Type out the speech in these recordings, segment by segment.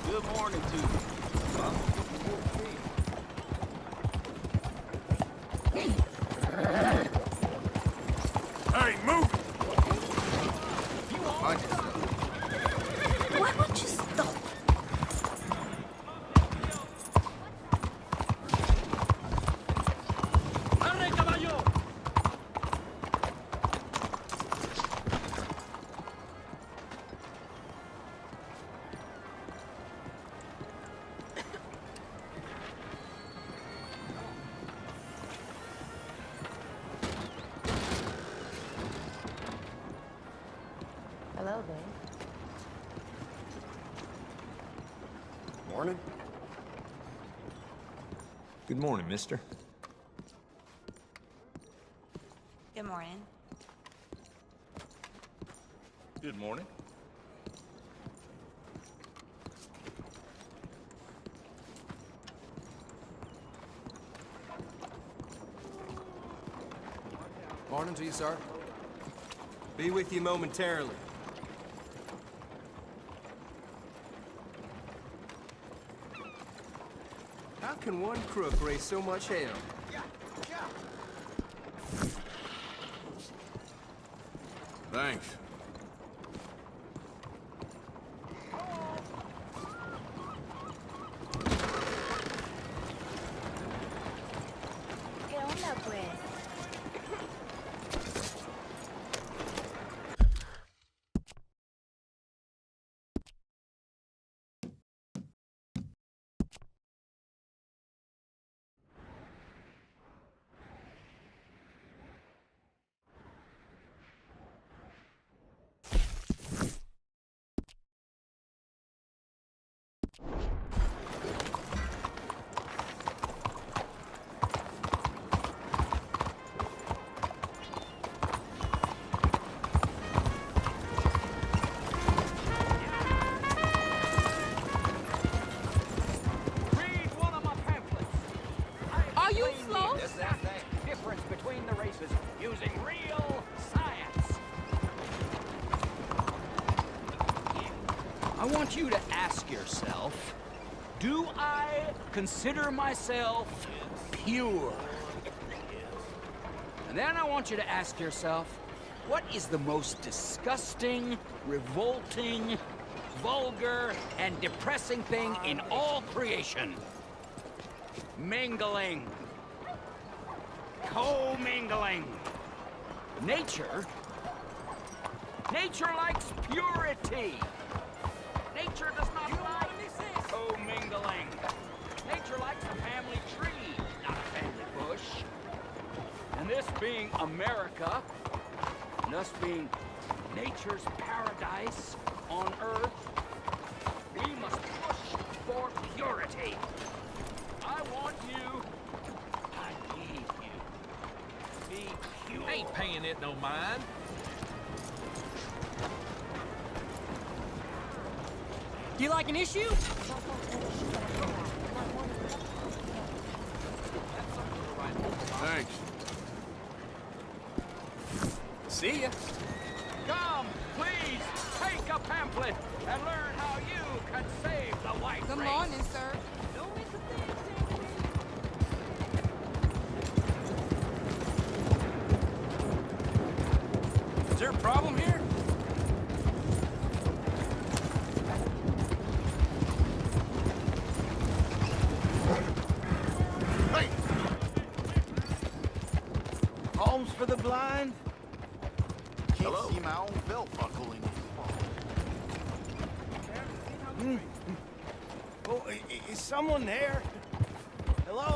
Good morning to you. Hey, move! Mind yourself. Why won't you stop? ¡Arre, caballo! Hello, babe. Morning. Good morning, mister. Good morning. Good morning. Morning to you, sir. Be with you momentarily. How can one crook raise so much hell? Thanks. ¿Qué onda, pues? Read one of my pamphlets. Are you slow? That's the difference between the races using real science. I want you to ask yourself, do I consider myself pure? And then I want you to ask yourself, what is the most disgusting, revolting, vulgar, and depressing thing in all creation? Mingling. Co-mingling. Nature likes purity. Nature does not like co-mingling. Nature likes a family tree, not a family bush. And this being America, and us being nature's paradise on Earth, we must push for purity. I want you, I need you, be pure. Ain't paying it no mind. Do you like an issue? Thanks. See ya. Come, please, take a pamphlet and learn how you can save the white Good race. morning, sir. Is there a problem here? Hey! Homes for the blind? Can't see my own belt buckle anymore. Oh, is someone there? Hello?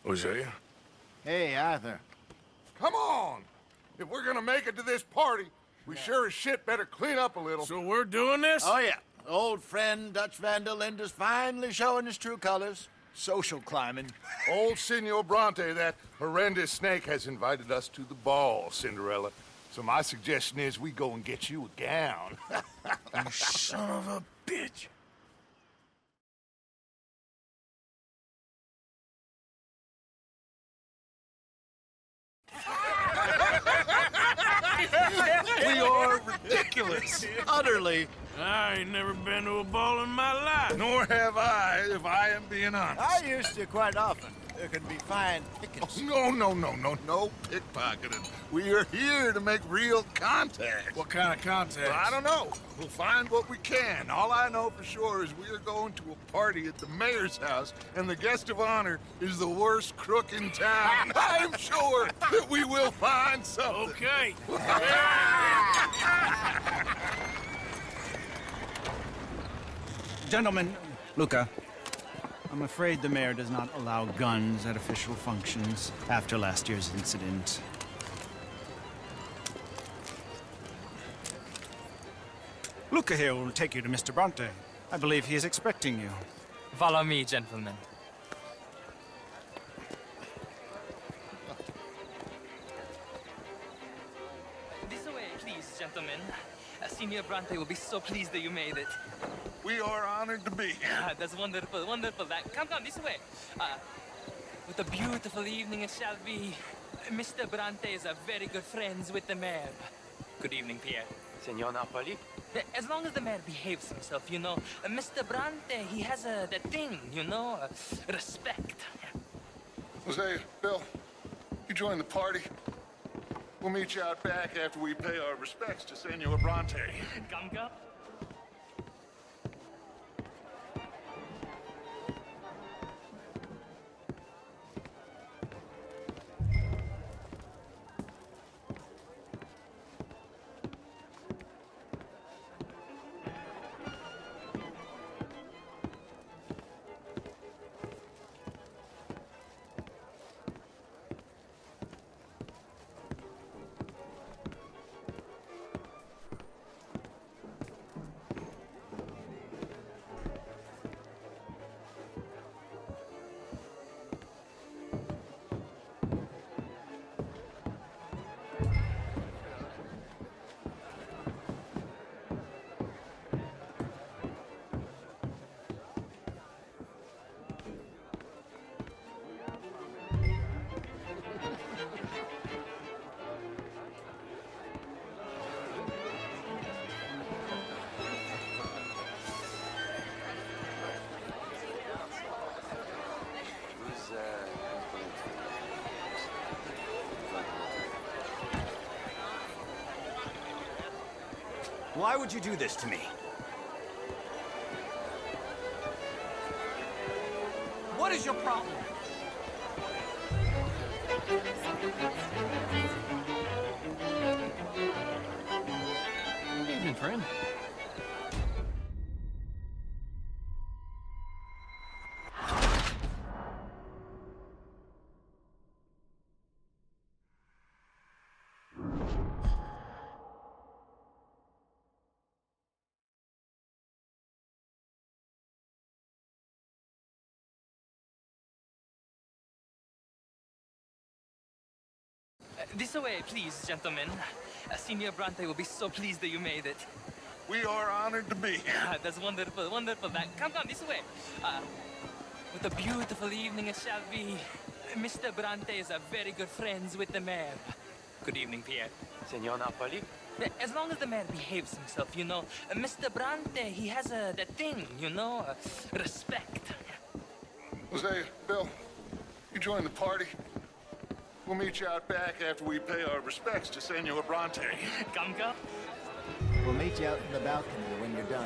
Hosea? Hey, Arthur. Come on! If we're gonna make it to this party, we sure as shit better clean up a little. So we're doing this? Oh, yeah. Old friend Dutch Van der Linde's finally showing his true colors. Social climbing. Old Senor Bronte, that horrendous snake, has invited us to the ball, Cinderella. So my suggestion is we go and get you a gown. You son of a bitch. We are ridiculous. Utterly. I ain't never been to a ball in my life. Nor have I, if I am being honest. I used to quite often. There can be fine pickings. No pickpocketing. We are here to make real contact. What kind of contact? I don't know. We'll find what we can. All I know for sure is we are going to a party at the mayor's house, and the guest of honor is the worst crook in town. I'm sure that we will find something. Okay. Gentlemen, Luca, I'm afraid the mayor does not allow guns at official functions after last year's incident. Luca here will take you to Mr. Bronte. I believe he is expecting you. Follow me, gentlemen. This way, please, gentlemen. Senior Bronte will be so pleased that you made it. We are honored to be here. That's wonderful, wonderful. Come, this way. What a beautiful evening it shall be. Mr. Bronte is a very good friends with the mayor. Good evening, Pierre. Senor Napoli? As long as the mayor behaves himself, you know. Mr. Bronte, he has that thing, you know, respect. Jose, Bill, you join the party. We'll meet you out back after we pay our respects to Senor Bronte. Come. Why would you do this to me? What is your problem? Evening, friend. This way, please, gentlemen. Senior Bronte will be so pleased that you made it. We are honored to be here. That's wonderful, wonderful. Come, this way. What a beautiful evening it shall be. Mr. Bronte is a very good friends with the mayor. Good evening, Pierre. Senor Napoli? As long as the mayor behaves himself, you know. Mr. Bronte, he has that thing, you know, respect. Jose, Bill, you join the party. We'll meet you out back after we pay our respects to Senor Bronte. Come. We'll meet you out in the balcony when you're done.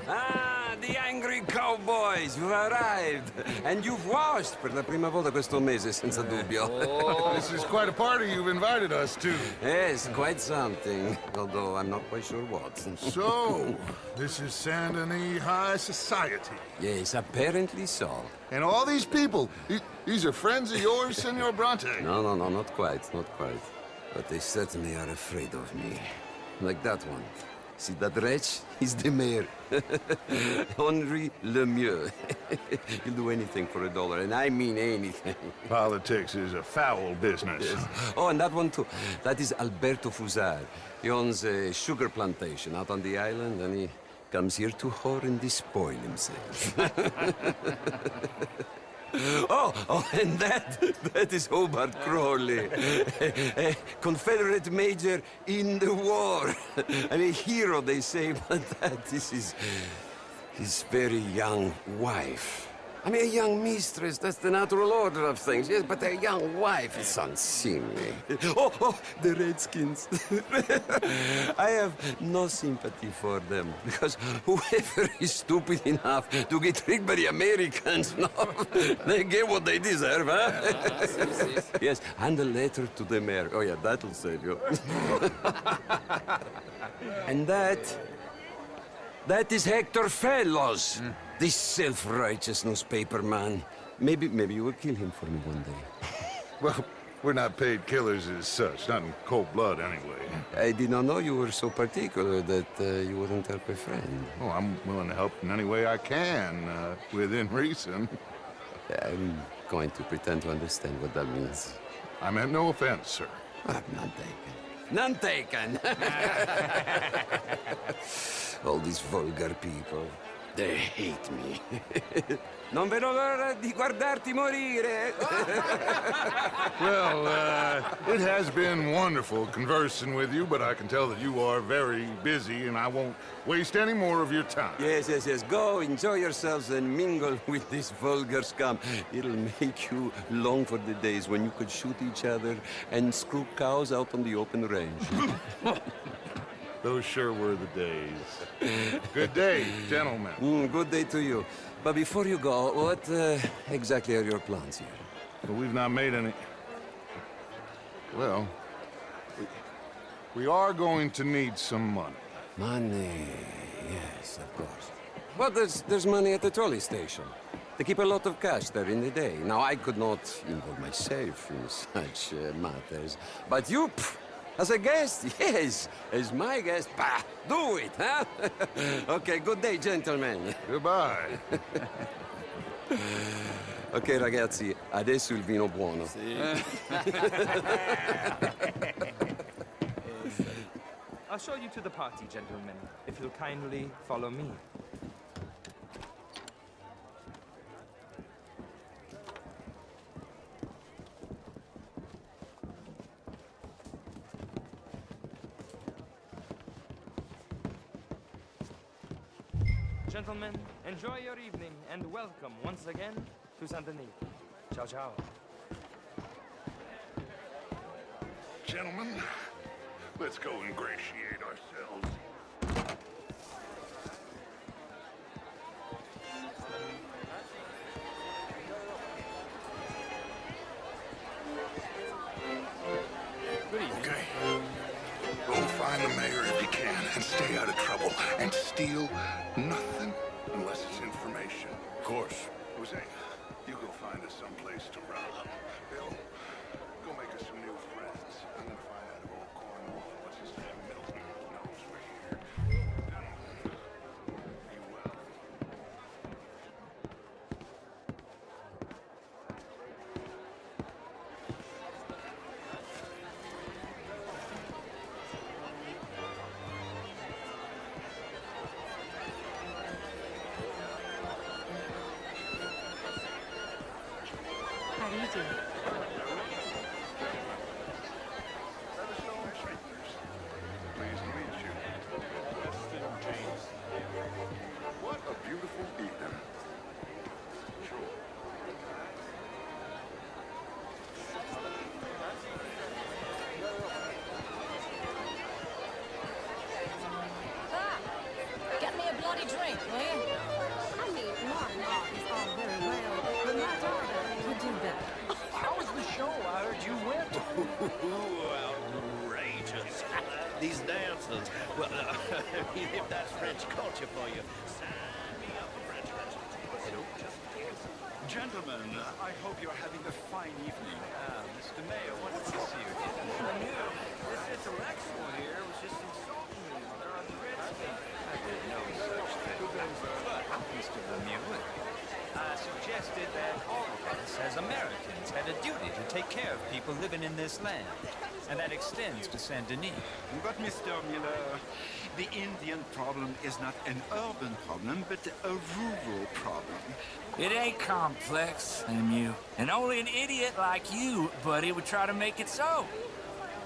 Ah, the angry cowboys, you've arrived. And you've washed per la prima volta questo mese, senza dubbio. This is quite a party you've invited us to. Yes, quite something. Although I'm not quite sure what. So, this is Saint Denis High Society. Yes, apparently so. And all these people, these are friends of yours, Senor Bronte? No, not quite, not quite. But they certainly are afraid of me. Like that one. See that wretch? He's the mayor. Henri Lemieux. He'll do anything for $1, and I mean anything. Politics is a foul business. Yes. Oh, and that one too. That is Alberto Fusar. He owns a sugar plantation out on the island, and he comes here to whore and despoil himself. Oh, and that is Hobart Crawley, a Confederate major in the war, and a hero, they say, but that is his very young wife. I mean, a young mistress, that's the natural order of things, yes, but a young wife is unseemly. Oh, the Redskins. I have no sympathy for them, because whoever is stupid enough to get tricked by the Americans, no, they get what they deserve, huh? Yes, and a letter to the mayor. Oh, yeah, that'll save you. And that is Hector Fellows. This self-righteous newspaper man. Maybe you will kill him for me one day. Well, we're not paid killers as such, not in cold blood anyway. I did not know you were so particular that you wouldn't help a friend. Oh, I'm willing to help in any way I can, within reason. I'm going to pretend to understand what that means. I meant no offense, sir. None taken. None taken! All these vulgar people. They hate me. Non vedo l'ora di guardarti morire. Well, it has been wonderful conversing with you, but I can tell that you are very busy, and I won't waste any more of your time. Yes. Go, enjoy yourselves, and mingle with this vulgar scum. It'll make you long for the days when you could shoot each other and screw cows out on the open range. Those sure were the days. Good day, gentlemen. Good day to you. But before you go, what exactly are your plans here? Well, we've not made any... Well, we are going to need some money. Money, yes, of course. But there's money at the trolley station. They keep a lot of cash there in the day. Now, I could not involve myself in such matters. But you... As a guest? Yes. As my guest? Bah, do it, huh? Okay, good day, gentlemen. Goodbye. Ok, ragazzi, adesso il vino buono. I'll show you to the party, gentlemen, if you'll kindly follow me. Gentlemen, enjoy your evening and welcome once again to Saint Denis. Ciao, ciao. Gentlemen, let's go ingratiate ourselves. Okay. Go find the mayor if you can and stay out of trouble. And steal nothing unless it's information. Of course. Jose, you go find us someplace to rob. Bill, go make us some new friends. I'm gonna find out if old Cornwall, what's his name, Milton, knows we're here. Be well. How do you do? Pleased to meet you. What a beautiful evening. Sure. Get me Outrageous. These dancers. Well, I mean, if that's French culture for you, sign me up for French recipe. They don't just dance. Gentlemen, I hope you're having a fine evening. Mr. Mayor, what did you see again? This intellectual here was just insulting me. There are threats being... I did no such thing. But, Mr. Lemieux, I suggested that all of us, as Americans, had a duty to take care of people living in this land. And that extends to Saint Denis. But, Mr. Miller, the Indian problem is not an urban problem, but a rural problem. It ain't complex, Lemieux. And only an idiot like you, buddy, would try to make it so.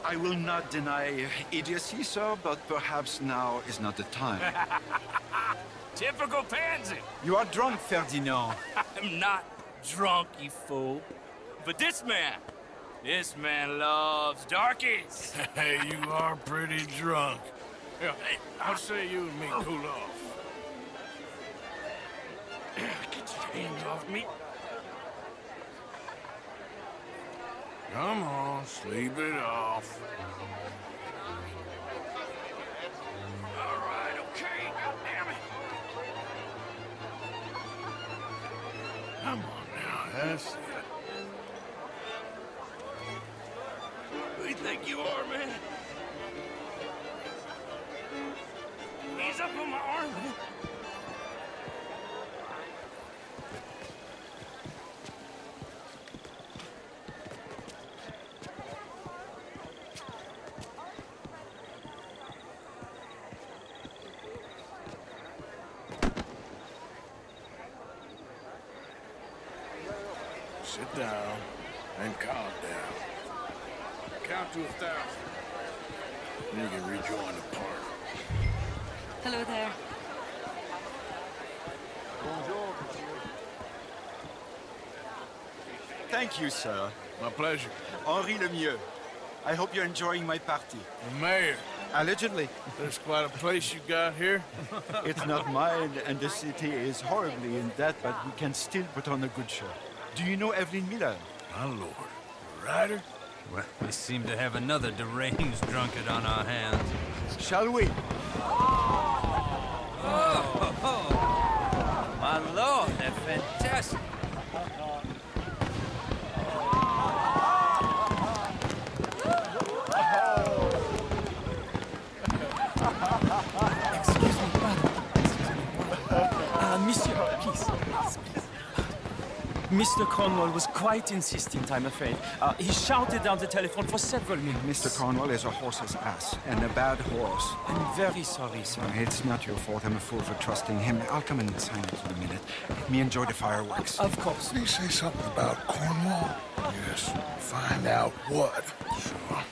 I will not deny idiocy, sir, but perhaps now is not the time. Typical pansy. You are drunk, Ferdinand. I'm not drunk, you fool. But this man loves darkies. Hey, you are pretty drunk. Yeah, hey, I'll say you and me cool off. Get your hands off me. Come on, sleep it off. All right, okay, goddammit. Come on now, that's it. Who do you think you are, man? Ease up on my arm. Sit down and calm down. Count to 1,000. Then you can rejoin the party. Hello there. Thank you, sir. My pleasure. Henri Lemieux. I hope you're enjoying my party. The mayor. Allegedly. There's quite a place you got here. It's not mine, and the city is horribly in debt, but we can still put on a good show. Do you know Evelyn Miller? My lord. The writer? Well, we seem to have another deranged drunkard on our hands. Shall we? Oh, my lord, they're fantastic. Excuse me, pardon. Monsieur, please. Mr. Cornwall was quite insistent, I'm afraid. He shouted down the telephone for several minutes. Mr. Cornwall is a horse's ass, and a bad horse. I'm very sorry, sir. It's not your fault. I'm a fool for trusting him. I'll come in silent in a minute. Let me enjoy the fireworks. Of course. Did he say something about Cornwall? Yes. Find out what. Sure.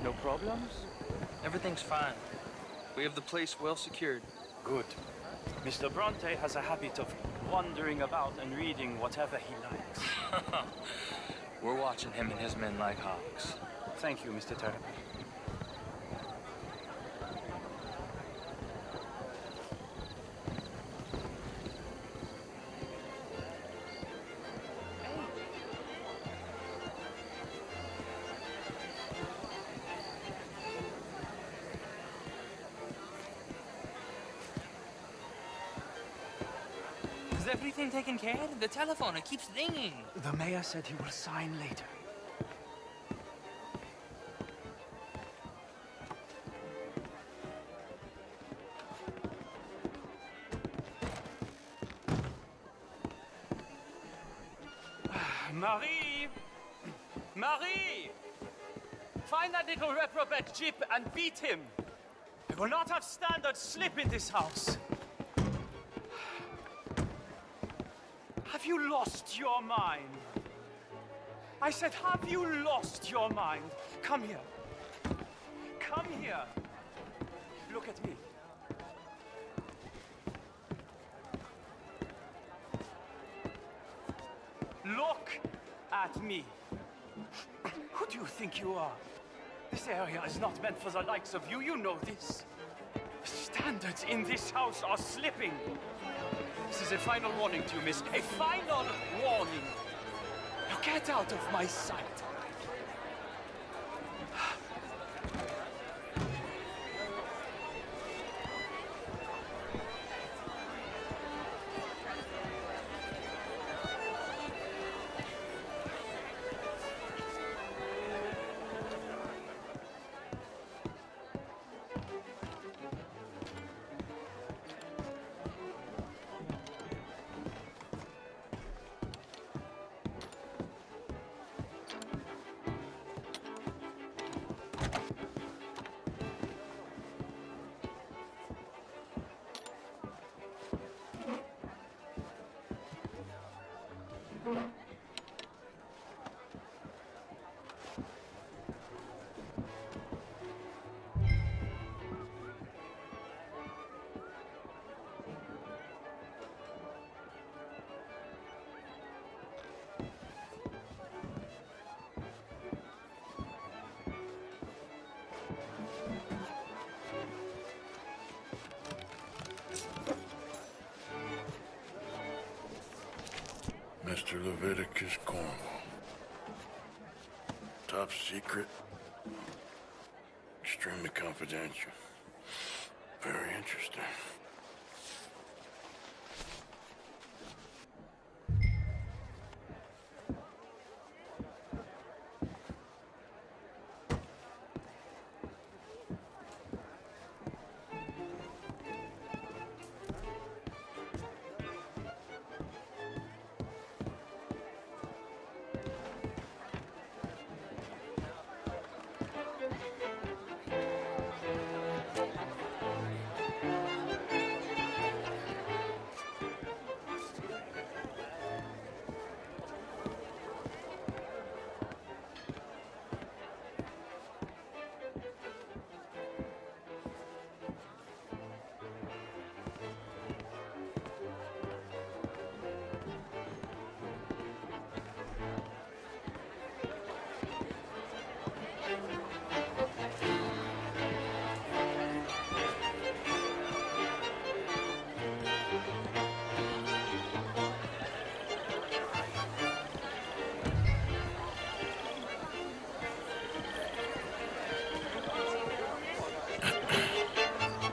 No problems? Everything's fine. We have the place well secured. Good. Mr. Bronte has a habit of wandering about and reading whatever he likes. We're watching him and his men like hawks. Thank you, Mr. Turner. Is everything taken care of? The telephone, it keeps ringing. The mayor said he will sign later. Marie! Marie! Find that little reprobate Jip and beat him. I will not have standard slip in this house. Have you lost your mind? I said, have you lost your mind? Come here. Come here. Look at me. Look at me. Who do you think you are? This area is not meant for the likes of you. You know this. The standards in this house are slipping. This is a final warning to you, miss. A final warning. Now get out of my sight. Mr. Leviticus Cornwall. Top secret. Extremely confidential. Very interesting.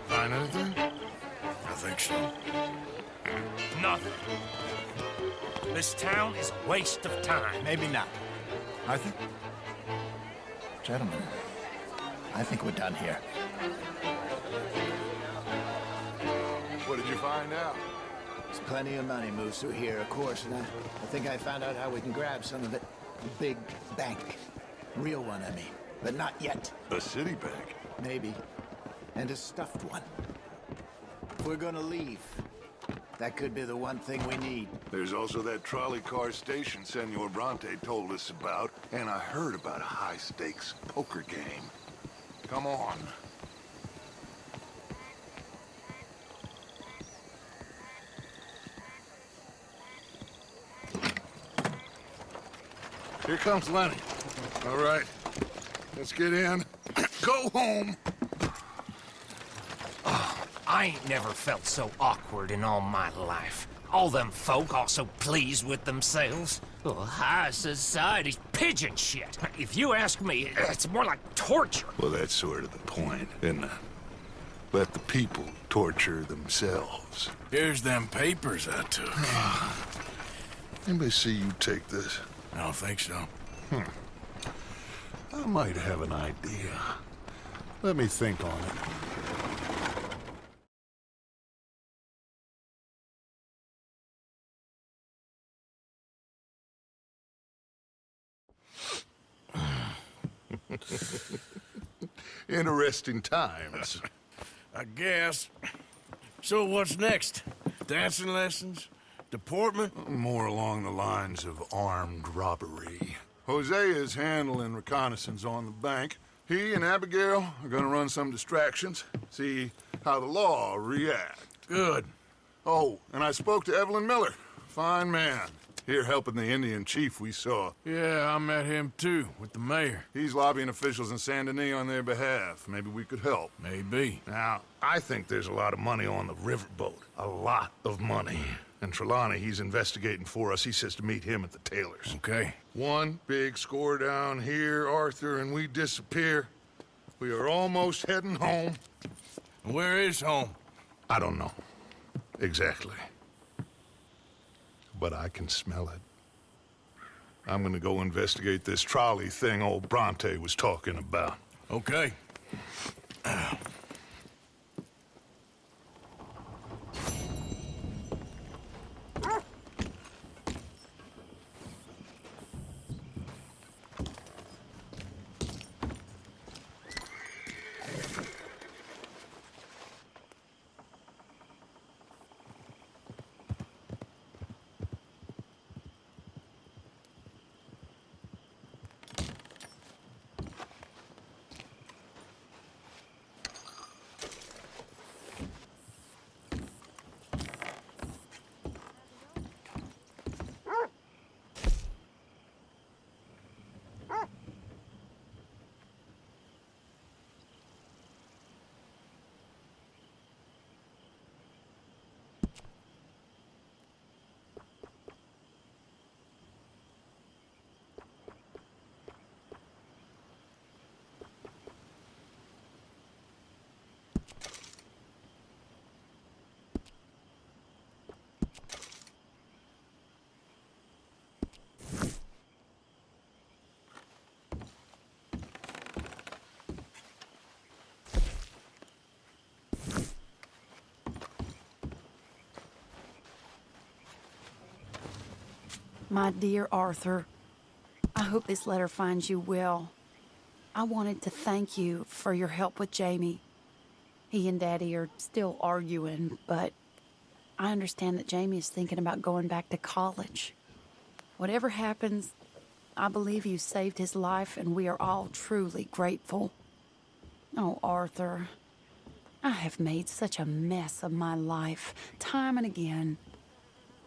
Find anything? I think so. Nothing. This town is a waste of time. Maybe not. I think... Gentlemen, I think we're done here. What did you find out? There's plenty of money moves through here, of course, and I think I found out how we can grab some of it. A big bank. Real one, I mean. But not yet. A city bank? Maybe. And a stuffed one. If we're gonna leave, that could be the one thing we need. There's also that trolley car station Senor Bronte told us about, and I heard about a high-stakes poker game. Come on. Here comes Lenny. All right, let's get in. Go home. I ain't never felt so awkward in all my life. All them folk all so pleased with themselves. Oh, high society's pigeon shit. If you ask me, it's more like torture. Well, that's sort of the point, isn't it? Let the people torture themselves. Here's them papers I took. Anybody see you take this? I don't think so. I might have an idea. Let me think on it. Interesting times. I guess. So what's next? Dancing lessons? Deportment? More along the lines of armed robbery. Hosea is handling reconnaissance on the bank. He and Abigail are gonna run some distractions, see how the law react. Good. Oh, and I spoke to Evelyn Miller. Fine man. Here helping the Indian chief we saw. Yeah, I met him too, with the mayor. He's lobbying officials in Saint Denis on their behalf. Maybe we could help. Maybe. Now, I think there's a lot of money on the riverboat. A lot of money. And Trelawney, he's investigating for us. He says to meet him at the Taylor's. Okay. One big score down here, Arthur, and we disappear. We are almost heading home. Where is home? I don't know. Exactly. But I can smell it. I'm gonna go investigate this trolley thing old Bronte was talking about. Okay. My dear Arthur, I hope this letter finds you well. I wanted to thank you for your help with Jamie. He and Daddy are still arguing, but I understand that Jamie is thinking about going back to college. Whatever happens, I believe you saved his life, and we are all truly grateful. Oh, Arthur, I have made such a mess of my life, time and again.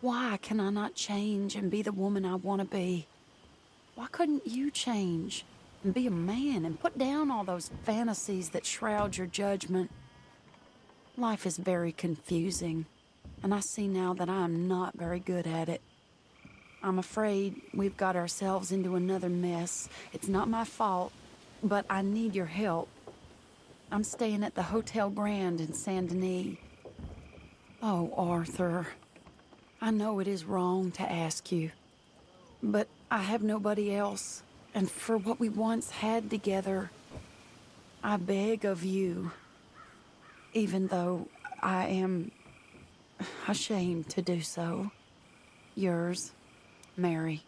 Why can I not change and be the woman I want to be? Why couldn't you change and be a man and put down all those fantasies that shroud your judgment? Life is very confusing, and I see now that I am not very good at it. I'm afraid we've got ourselves into another mess. It's not my fault, but I need your help. I'm staying at the Hotel Grand in Saint Denis. Oh, Arthur, I know it is wrong to ask you, but I have nobody else, and for what we once had together, I beg of you, even though I am ashamed to do so. Yours, Mary.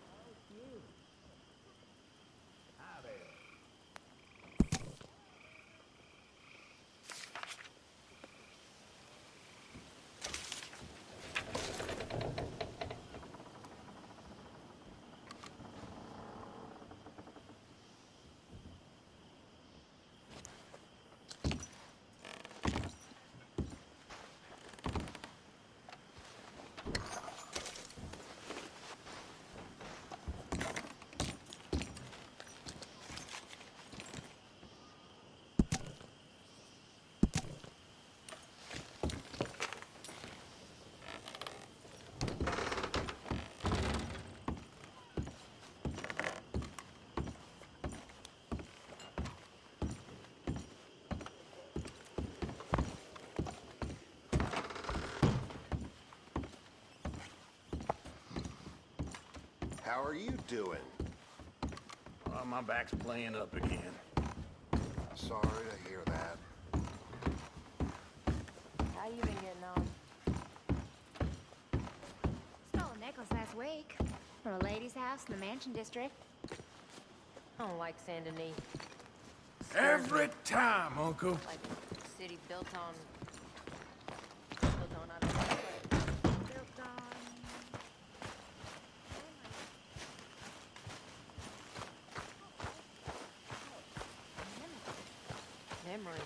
How are you doing? Oh, my back's playing up again. Sorry to hear that. How you been getting on? Stole a necklace last week from a lady's house in the Mansion District. I don't like Saint Denis. Every time, Uncle. Like a city built on... I don't know what. Built on... Memory.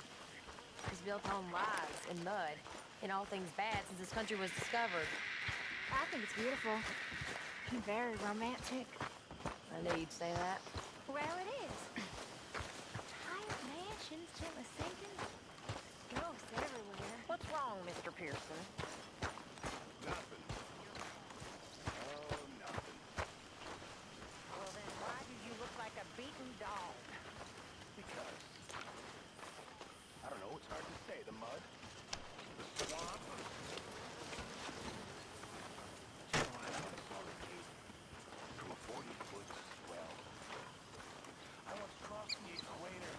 It's built on lies and mud and all things bad since this country was discovered. I think it's beautiful. Very romantic. I knew you'd say that. Well, it is. Tired mansions gently sinking. Ghosts everywhere. What's wrong, Mr. Pearson? Nothing. Oh, nothing. Well, then why do you look like a beaten dog? Because... I don't know, it's hard to say. The mud? The swamp? From a 40-foot swell. I once crossed the equator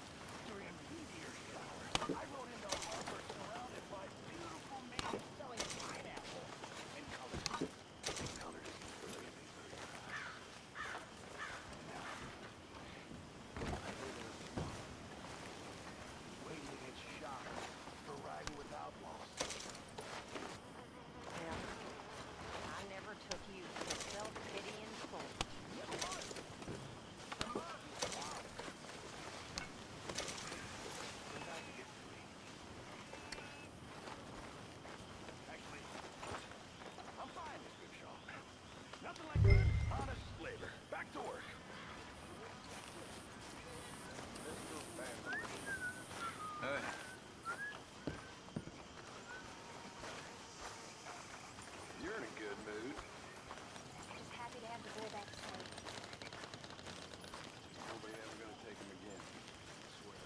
during a meteor shower. I rode into a harbor surrounded by beautiful men selling pineapple and colored waiting to get shot for riding with outlaws. Yeah. I never took you to self-pitying school. Actually, I'm fine, Miss Grimshaw. Nothing like good, honest labor. Back to work. You're in a good mood. Just happy to have the boy back safe. Nobody ever gonna take him again. I swear.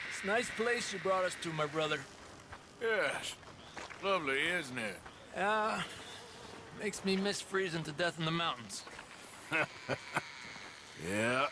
It's a nice place you brought us to, my brother. Yes. Lovely, isn't it? Makes me miss freezing to death in the mountains. Yeah.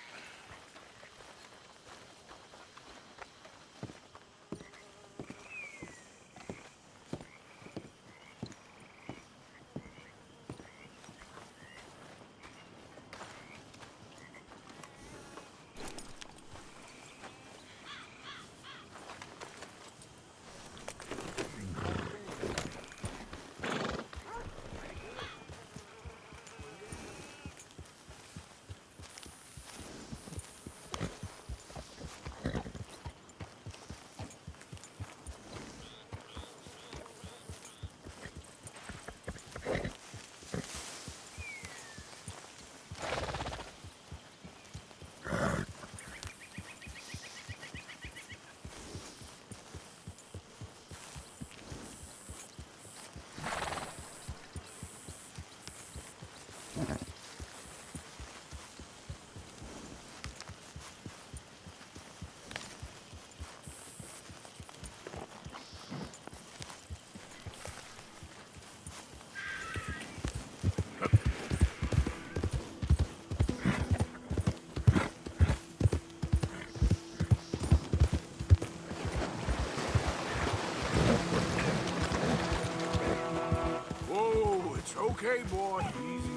Whoa, it's okay, boy. Easy.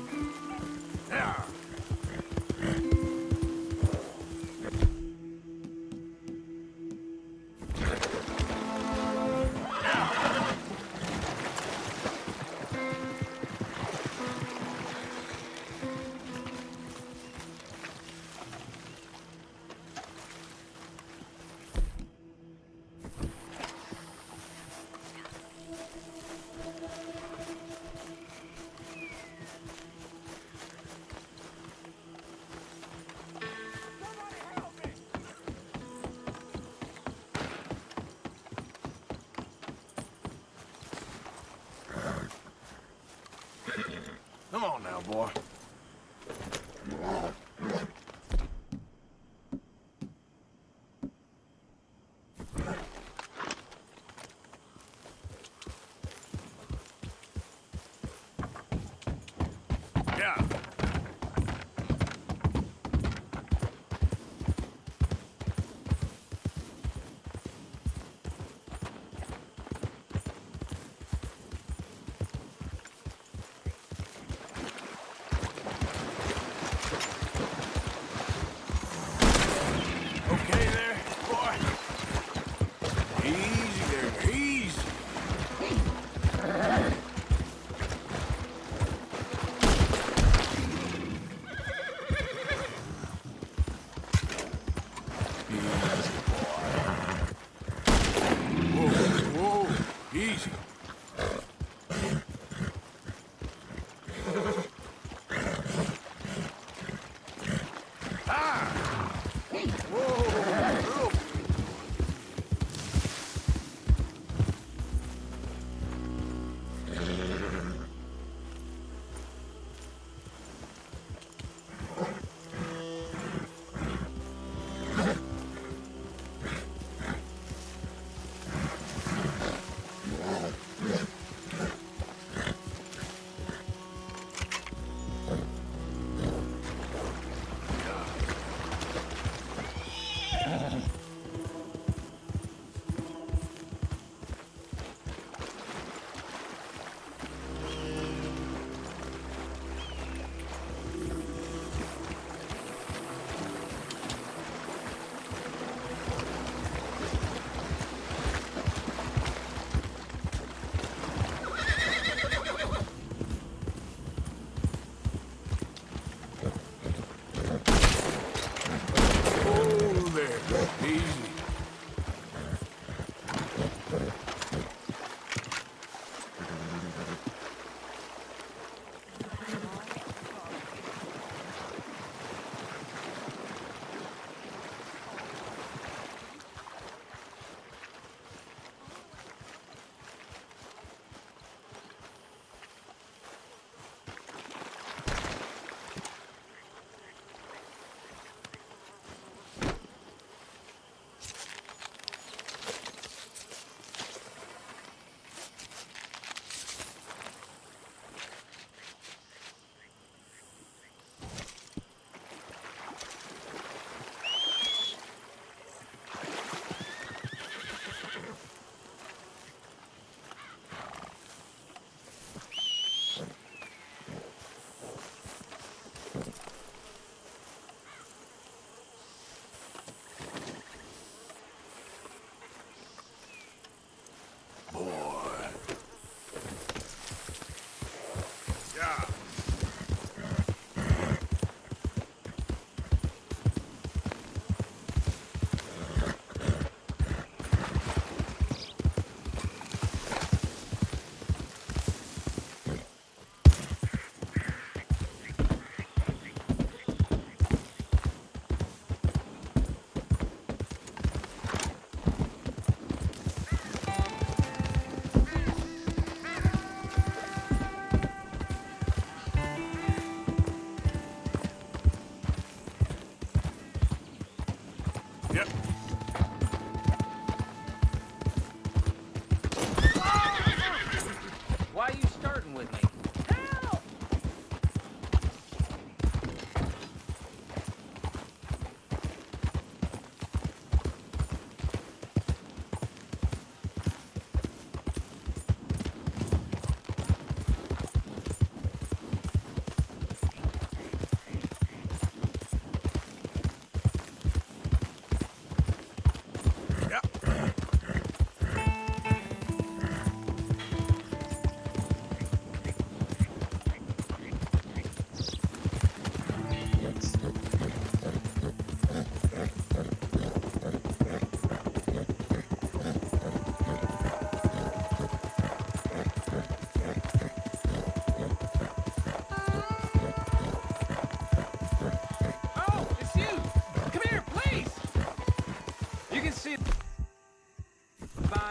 Yeah. Come on now, boy. Yeah.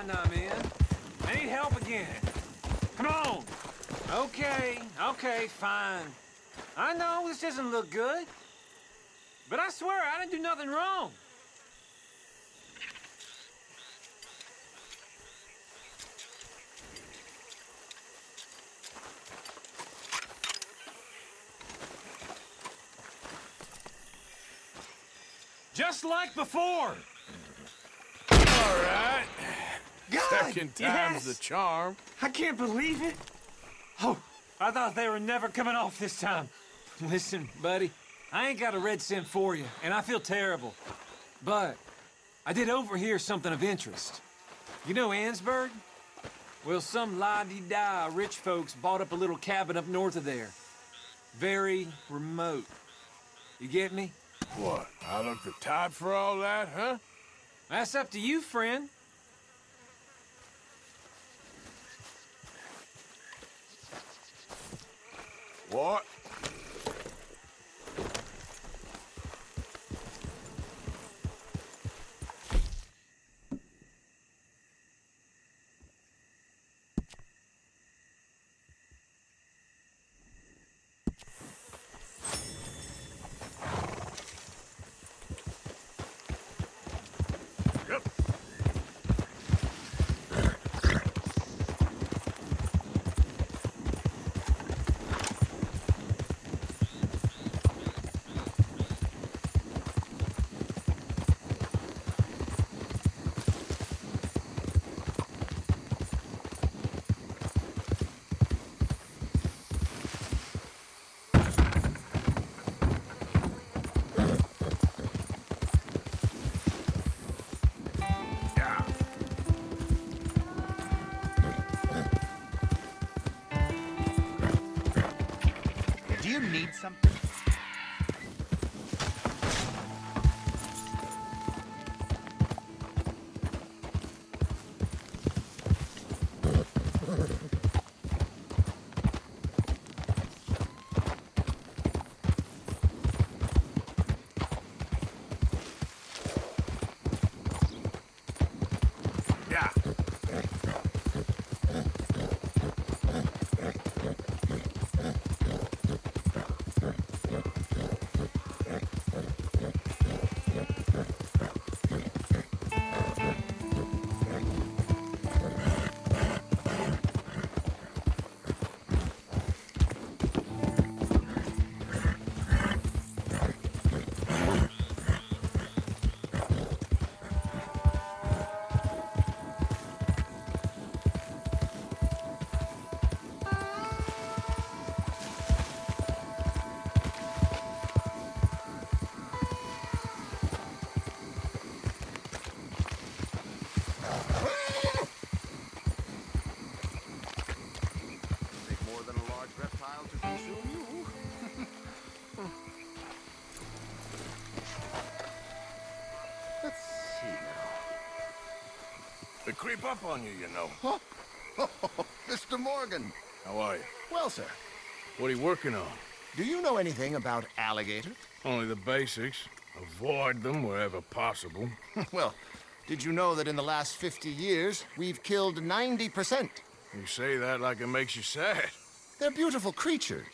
now, man. I need help again. Come on. Okay, fine. I know this doesn't look good. But I swear, I didn't do nothing wrong. Just like before. All right. God, Second time's the charm. I can't believe it. Oh, I thought they were never coming off this time. Listen, buddy, I ain't got a red cent for you, and I feel terrible. But I did overhear something of interest. You know Annesburg? Well, some la-di-da rich folks bought up a little cabin up north of there. Very remote. You get me? What, I look the type for all that, huh? That's up to you, friend. What? Do you need something? They creep up on you, you know. Huh? Oh, Mr. Morgan. How are you? Well, sir, What are you working on? do you know anything about alligators? Only the basics. Avoid them wherever possible. Well, did you know that in the last 50 years, we've killed 90%? You say that like it makes you sad. They're beautiful creatures.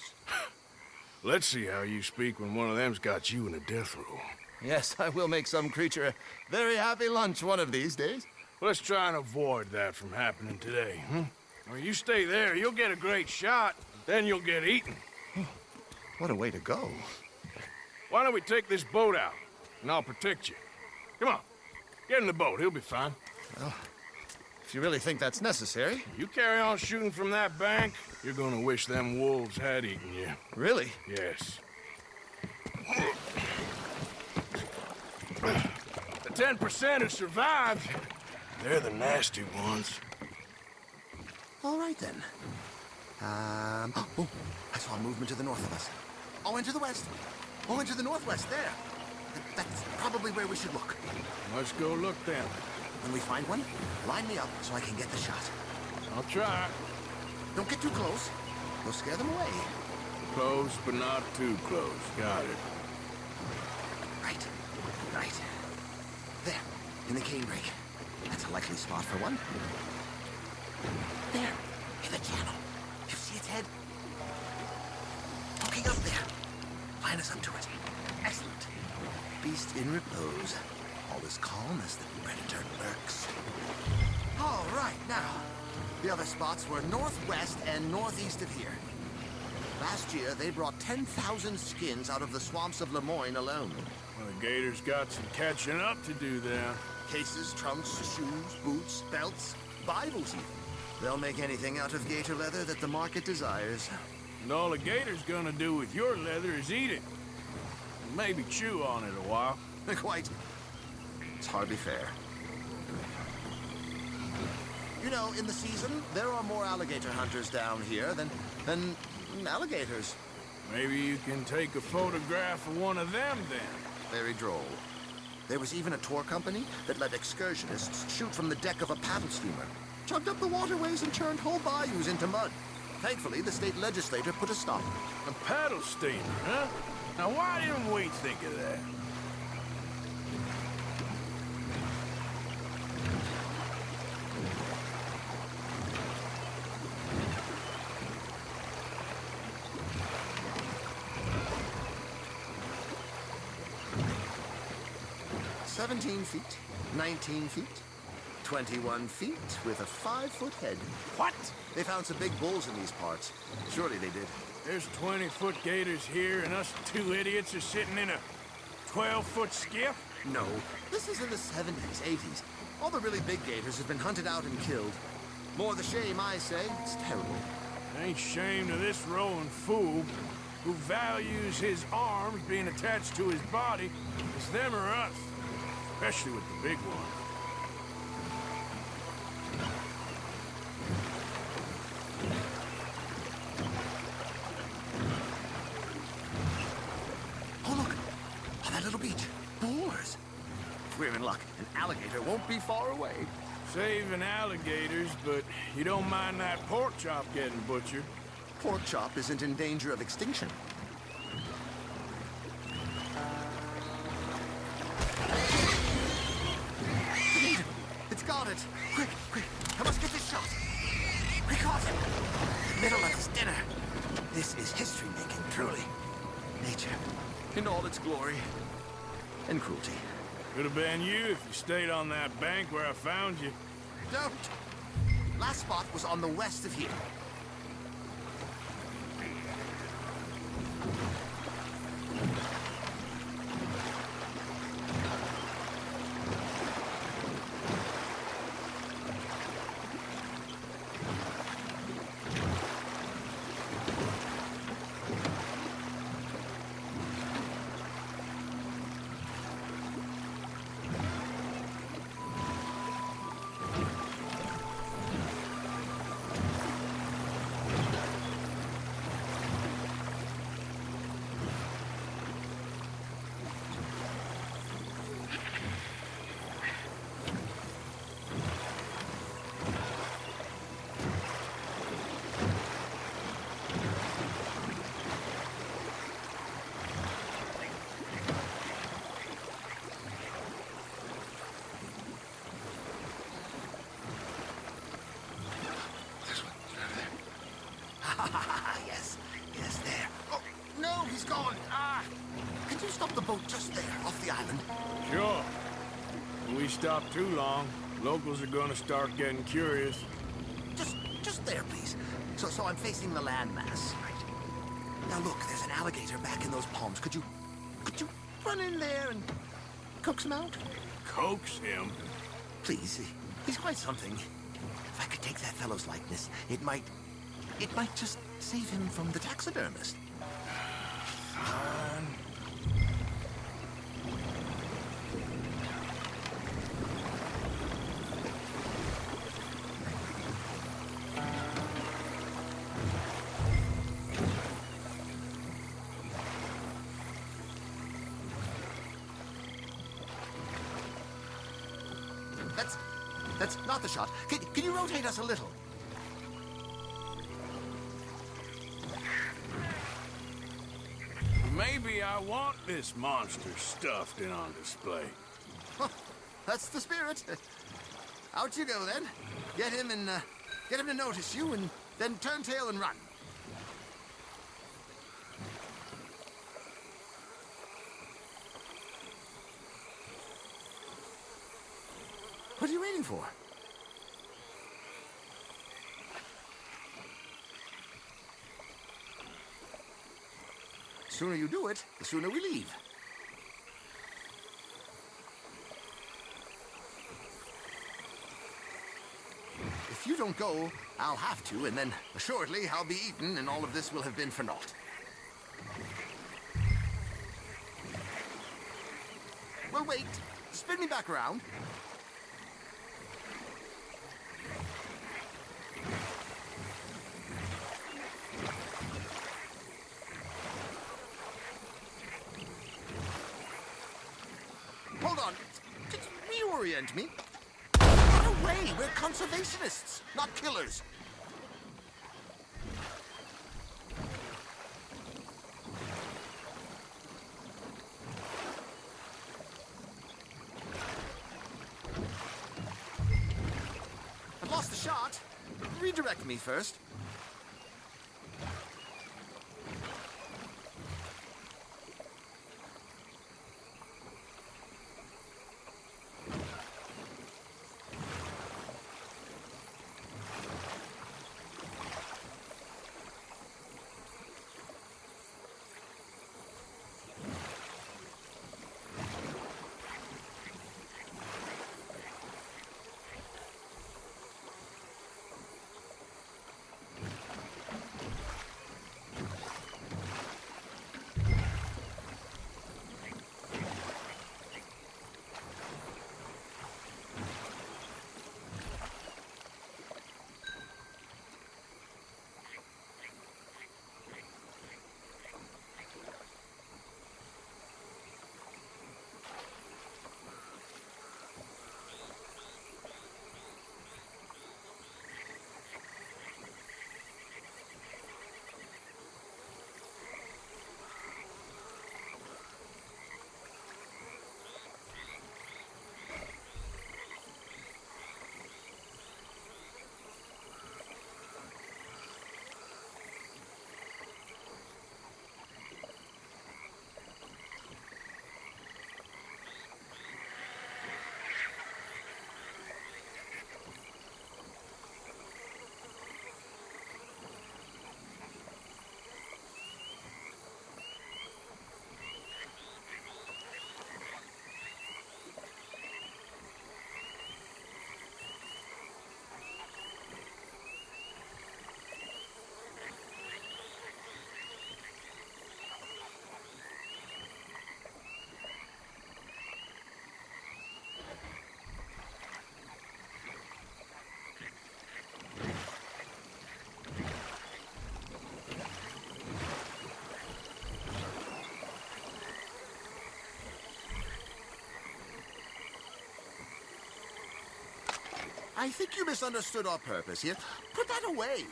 Let's see how you speak when one of them's got you in a death row. Yes, I will make some creature a very happy lunch one of these days. Let's try and avoid that from happening today, huh? Well, you stay there, you'll get a great shot, then you'll get eaten. What a way to go. Why don't we take this boat out, and I'll protect you. Come on, get in the boat, he'll be fine. Well, if you really think that's necessary. You carry on shooting from that bank, you're gonna wish them wolves had eaten you. Really? Yes. The 10% who survived, they're the nasty ones. All right, then. Oh, I saw movement to the north of us. Oh, and to the west. Oh, and to the northwest, there. That's probably where we should look. Let's go look then. When we find one, line me up so I can get the shot. I'll try. Don't get too close. You'll scare them away. Close, but not too close. Got it. Right. There. In the canebrake. That's That's a likely spot for one. There, in the channel. You see its head? Poking up there. Line us up to it. Excellent. Beast in repose. All as calm as the predator lurks. All right, now. The other spots were northwest and northeast of here. Last year, they brought 10,000 skins out of the swamps of Lemoyne alone. Well, the Gators got some catching up to do then. Cases, trunks, shoes, boots, belts, Bibles even. They'll make anything out of gator leather that the market desires. And all the Gator's gonna do with your leather is eat it. And maybe chew on it a while. Quite. It's hardly fair. You know, in the season, there are more alligator hunters down here than alligators. Maybe you can take a photograph of one of them then. Very droll. There was even a tour company that let excursionists shoot from the deck of a paddle steamer. Chugged up the waterways and turned whole bayous into mud. Thankfully, the state legislature put a stop. A paddle steamer, huh? Now why didn't we think of that? "17 feet, 19 feet, 21 feet with a 5-foot head." What? They found some big bulls in these parts. Surely they did. There's 20-foot gators here, and us two idiots are sitting in a 12-foot skiff? No, this is in the 70s, 80s. All the really big gators have been hunted out and killed. More the shame, I say. It's terrible. Ain't shame to this rolling fool who values his arms being attached to his body. It's them or us, especially with the big one. Oh, look! On that little beach. Boars! If we're in luck, an alligator won't be far away. Saving alligators, but you don't mind that pork chop getting butchered. Pork chop isn't in danger of extinction. It's got it! Quick, quick! I must get this shot! We caught him! Middle of his dinner! This is history-making, truly. Nature, in all its glory and cruelty. Could have been you if you stayed on that bank where I found you. Don't! Last spot was on the west of here. Yes, yes, there. Oh, no, he's gone. Ah! Could you stop the boat just there, off the island? Sure. If we stop too long, locals are gonna start getting curious. Just there, please. So I'm facing the landmass. Right. Now look, there's an alligator back in those palms. Could you run in there and coax him out? Coax him? Please, he's quite something. If I could take that fellow's likeness, it might just save him from the taxidermist. Fine. That's not the shot. Can you rotate us a little? Maybe I want this monster stuffed and on display. That's the spirit. Out you go then. Get him to notice you, and then turn tail and run. What are you waiting for? The sooner you do it, the sooner we leave. If you don't go, I'll have to, and then assuredly I'll be eaten, and all of this will have been for naught. Well, wait. Spin me back around. Hold on. Just reorient me. Get away! We're conservationists, not killers. I've lost the shot. Redirect me first. I think you misunderstood our purpose here. Put that away.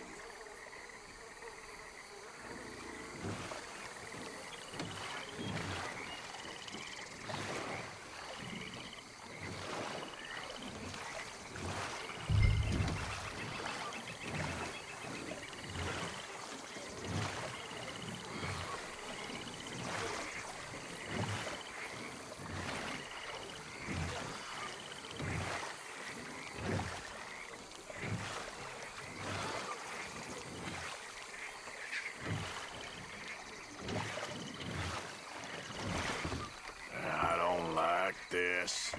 This.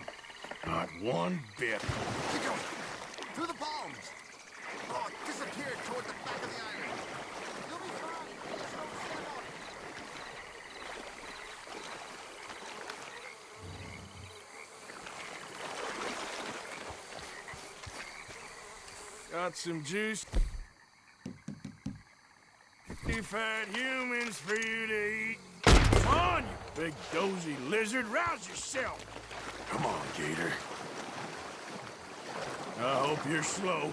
Not one bit. Keep going. Through the palms. Oh, it disappeared toward the back of the island. You'll be fine. Just don't step on it. Got some juice. Fat humans for you to eat. Come on, you big dozy lizard. Rouse yourself. Come on, Gator. I hope you're slow.